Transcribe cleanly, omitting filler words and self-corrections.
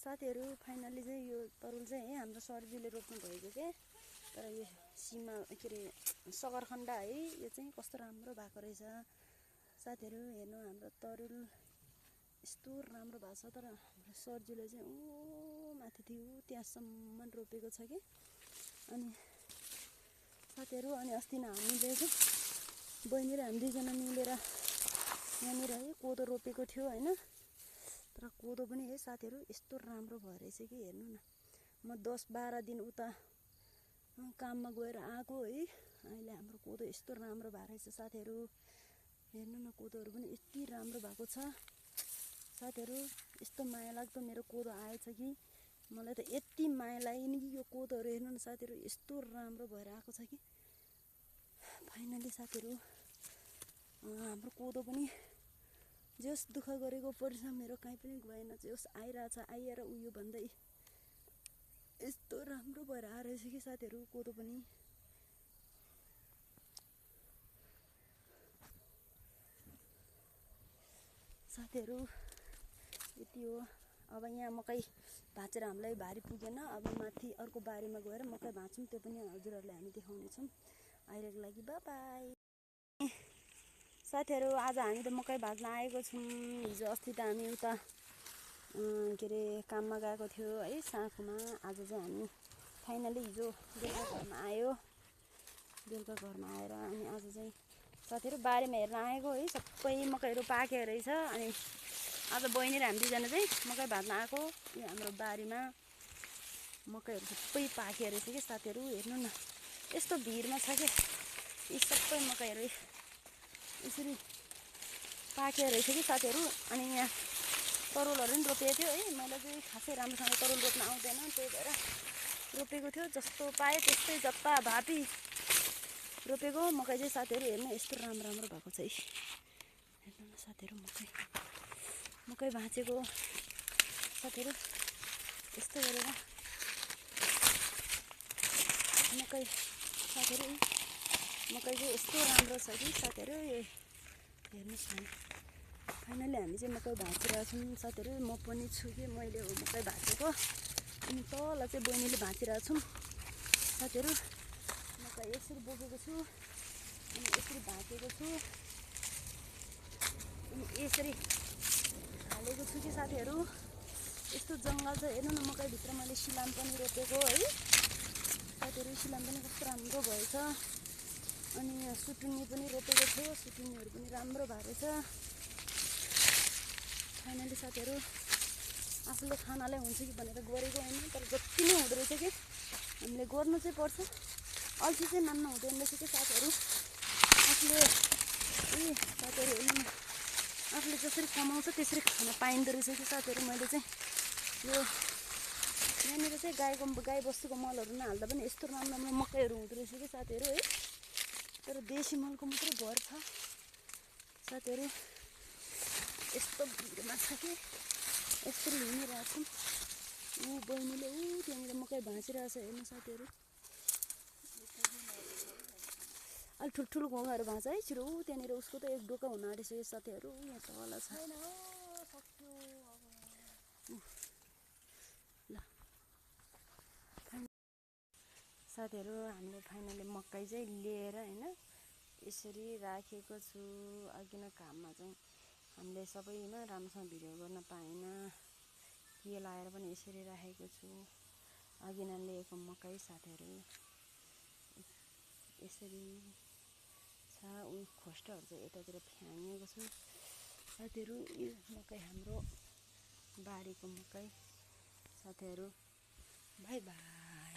साथीहरु फाइनली चाहिँ यो तरुल चाहिँ है हाम्रो सरजीले रोप्नु भएको के। तर यो सीमा के रे सगरखण्ड है यो चाहिँ कस्तो राम्रो भएको रहेछ साथीहरु। हेर्नु हाम्रो तरुल यस्तो राम्रो भएको छ। तर हाम्रो सरजीले चाहिँ ऊ माथि थियो त्यहाँसम्म रोपेको छ के। अनि साथीहरु अनि अस्ति नै हामीले चाहिँ बहिनी र हामी दुईजना मिलेर यहाँनिर है कोदो रोपेको थियो हैन। तर कोदो पनि है साथीहरु यस्तो राम्रो भएर रहेछ कि हेर्नु न। म 10-12 दिन उता काममा गएर आएको है। अहिले हाम्रो कोदो यस्तो राम्रो भएर रहेछ साथीहरु। हेर्नु न कोदोहरु पनि यति राम्रो भएको छ साथीहरु। यस्तो माया लाग्दो मेरो कोदो आएछ कि मलाई त यति माया लाग्यो नि यो कोदोहरु। हेर्नु न साथीहरु यस्तो राम्रो भएर आएको छ कि फाइनली साथीहरु हाम्रो कोदो पनि जस दुःख गरेको परिश्रम मेरो कहीँ पनि गएन। जस आइरहेछ आएर उयो भन्दै यस्तो राम्रो भएर आएछ कि साथीहरु कोदो पनि। साथीहरु यति हो। अब यहाँ मकै भाँचेर हामीलाई भारी पुगेन। अब माथि अर्को बारीमा गएर मकै भाँच्छौँ। त्यो पनि हजुरहरुलाई हामी देखाउने छौँ। अहिलेको लागि बाइ बाइ। साथीहरु आज हामी त मकै भाँच्न आएको छौँ। हिजो अस्ति त हामी उता के रे काममा गएको थियो है साँखुमा। आज चाहिँ हामी फाइनली हिजो बेलुका घरमा आयो। बेलुका घरमा आएर अनि आज चाहिँ साथीहरु बारीमा हेर्न आएको है। सबै मकैहरु पाके रहेछ। अनि आज बहिनी र हामी दुईजना चाहिँ मकै भाँच्न आएको। यो हाम्रो बारीमा मकैहरु सबै पाके रहेछ के साथीहरु। हेर्नु न यस्तो भिरमा छ के यी सबै मकैहरु यसरी पाके रहेछ कि साथीहरु। अनि यहाँ तरुलहरु पनि रोपेको थियो है। मैले चाहिँ खासै राम्रोसँग तरुल रोप्न आउँदैन त्यही भएर रोपेको थियो। जस्तो पाए त्यस्तै जत्ता भापी रोपेको मकै चाहिँ साथीहरु। हेर्नु यस्तो राम्रो राम्रो भएको छ है। हेर्नु न साथीहरु मकै भाँचेको साथीहरु यस्तो गरेर मकै साथीहरु मकै चाहिँ यस्तो राम्रो छ कि साथीहरु। हेर्नुस् न फाइनली हामी चाहिँ मकै भाँचिरहेको छौँ साथीहरु। म पनि छु कि मैले हो मकै भाँचेको। अनि तल चाहिँ बहिनीले भाँचिरहेको छौँ साथीहरु। मकै यसरी बोकेको छु अनि यसरी भाँचेको छु अनि यसरी हालेको छु कि साथीहरु। यस्तो जङ्गल छ हेर्नु न। मकैभित्र मैले सिलाम पनि रोपेको है साथीहरु। सिलाम पनि कस्तो राम्रो भएछ। अनि यहाँ सुटुनी पनि रोपेको थियो। सुटुनीहरु पनि राम्रो भएको रहेछ फाइनली साथीहरु। आफूले खानालाई हुन्छ कि भनेर गरेको हैन। तर जति नै हुँदो रहेछ कि हामीले गर्नु चाहिँ पर्छ। अल्छी चाहिँ मान्नु हुँदैन रहेछ कि साथीहरु। आफूले साथीहरु हेर्नु न आफूले जसरी कमाउँछ त्यसरी खान पाइँदो रहेछ कि साथीहरु। मैले चाहिँ यो यहाँनिर चाहिँ गाई बस्तुको मलहरु नहाल्दा पनि यस्तो राम्रो राम्रो मकैहरु हुँदो रहेछ कि साथीहरु है। तर देशी मलको मात्रै भर छ साथीहरु। यस्तो भिरमा छ कि यसरी हिँडिरहेको छौँ। बहिनीले त्यहाँनिर मकै भाँचिरहेछ हेर्नु साथीहरु। अलि ठुल्ठुलो घोगाहरू भाँच्छ है छिरो। त्यहाँनिर उसको त एक डोका हुन आँटिसक्यो साथीहरु। यहाँ तल छ ल साथीहरु। हामीले फाइनली मकै चाहिँ लिएर हैन यसरी राखेको छु। अघि नै काममा चाहिँ हामीले सबैमा राम्रोसँग भिडियो गर्न पाएन। के लाएर पनि यसरी राखेको छु। अघि नै लिएको मकै साथीहरु यसरी छ। खोस्टाहरु चाहिँ यतातिर फ्याँकेको छु साथीहरु। यो मकै हाम्रो बारीको मकै साथीहरु। Bye bye.